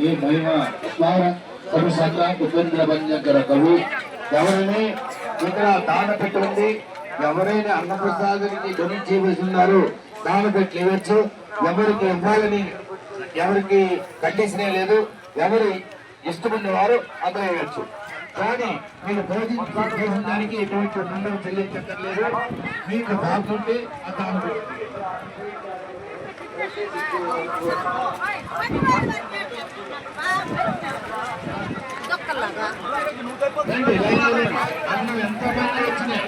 ये महिमा कवि संग्राम ఉపేంద్ర భంజకర కవి ఎవరైనా ఇక్కడ దాన పెట్టి ఉంది. ఎవరైనా అన్నప్రసాదానికి డొనేట్ చేయవలసి ఉన్నారు దాన పెట్టి ఇవ్వచ్చు. ఎవరికి ఇవ్వాలని ఎవరికి కండిషనే లేదు. ఎవరు ఇష్టమున్న వారు అక్కడ ఇవ్వచ్చు. కానీ మీరు భోజనానికి ఎటువంటి మండలం చెల్లించక్కర్లేదు. మీకు బాగుంటే ఆ దాన పెట్టి అన్నం ఎంత మంది వచ్చినాయి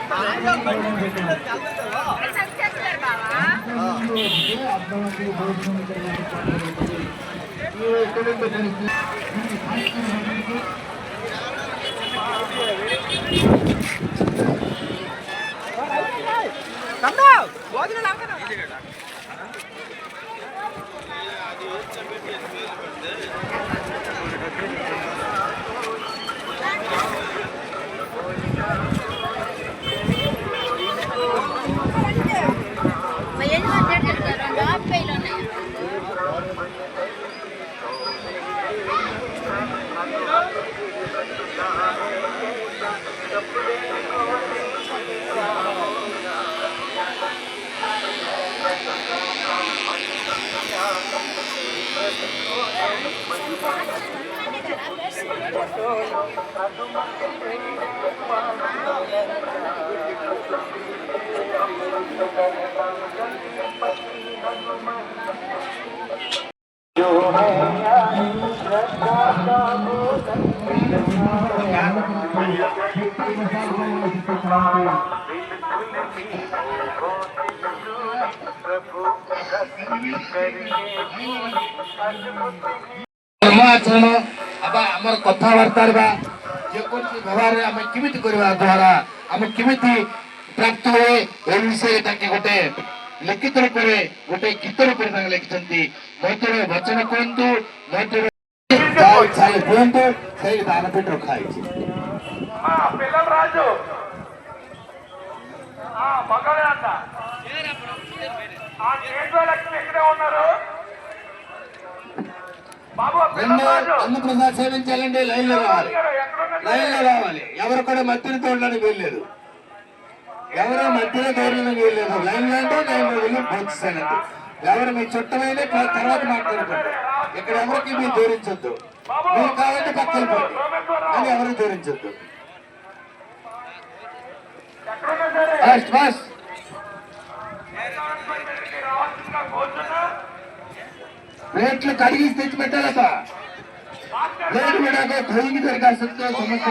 আমার কথাবার্তার বা যেকোনটি ব্যবহারে আমি কেমিতি করিবা দ্বারা আমি কেমিতি প্রাপ্ত হয়ে এই বিষয়ে তাকে গোটে লিখিত রূপে গোটে গীত রূপে তাকে লিখিଛନ୍ତି ମୈତ୍ର ବଚନ କୁହନ୍ତୁ ମୈତ୍ର ଛାଇ କୁହନ୍ତୁ ସେଇ ଦାନ ପେଟ ରଖା ହେଇଛି। పిల్లం రాజు మగడే అంట ఆ కేంద్ర లక్ష్మి ఎక్కడే ఉన్నారు బాబు అన్నప్రసాద్ సేవించాలండి లైన్ లో రావాలి ఎవరు కూడా మధ్యన తోడడానికి వెళ్ళలేదు. ఎవరు మధ్యలో తోడడానికి వెళ్ళలేదు. లైన్ లో అంటే లైన్ లో వెళ్ళి భోజనండి. ఎవరు మీ చుట్టమైన తర్వాత మాట్లాడుకోండి. ఇక్కడ ఎవరికి మీరు దూరించొద్దు. మీరు కావాలంటే పక్కన పోండి అని ఎవరు దూరించొద్దు. బస్ ప్లేట్లు కడిగి తెచ్చి పెట్టాలట. ప్లేట్ విడాక ఖరీదు దరఖాస్తుతో సమస్య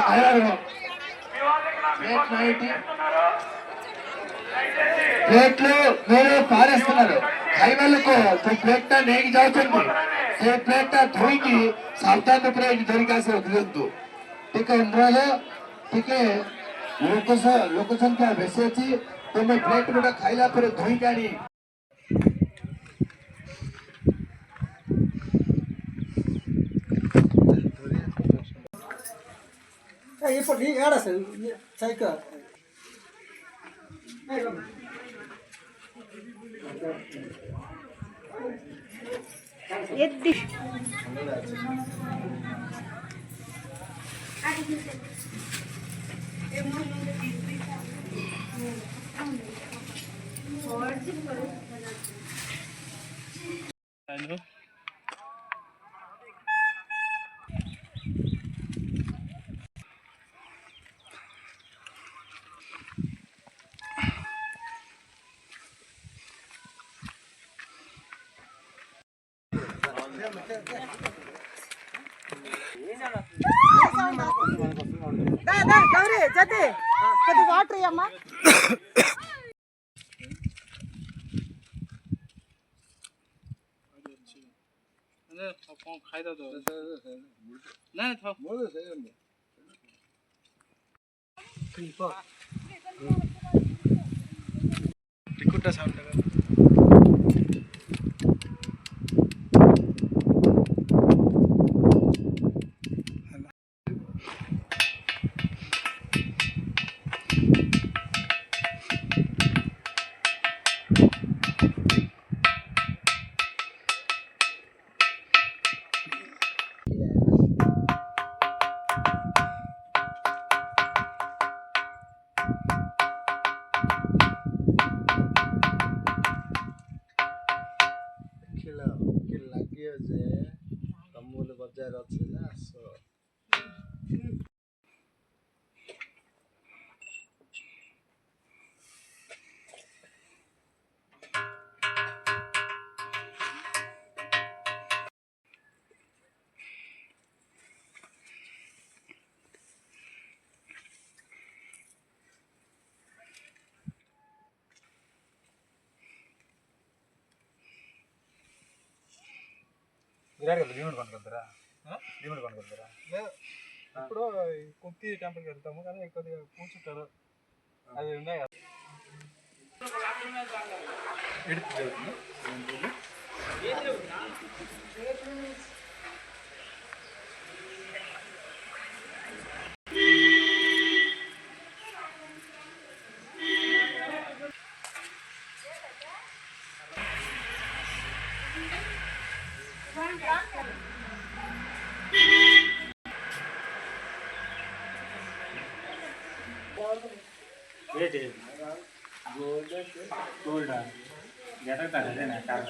ప్లేట్లు మీరు పారేస్తున్నారు. खाई वालों को तो प्लेट नेगी जाओ ସେ ପ୍ଲେଟଟା ଧୋଇକି ସାବଧାନ ପୁରା ଏଠି ଧରିକି ଆସି ରଖିଦିଅନ୍ତୁ। ଟିକେ ମୋର ଟିକେ ଲୋକ ସଂଖ୍ୟା ବେଶୀ ଅଛି, ତମେ ପ୍ଲେଟ ଗୁଡା ଖାଇଲା ପରେ ଧୋଇକି ଆଣି यसपट्टि एउटा साइकल यदि गौरी जति कति वाटर अम्मा खाइदा तो नहीं था बोलो सही है टिकुटा साउंड लगा ଯେ ତମୁଲ ବଜାର ଅଛି ନା ଆସ రిమోట్ కొనుక్కుంటారా రిమోట్ కొనుక్కుంటారా ఇప్పుడు కుర్తి టెంపుల్కి వెళ్తాము కానీ కొద్దిగా కూర్చుంటారు అది ఉన్నాయి కదా गोल्ड गेट ना कार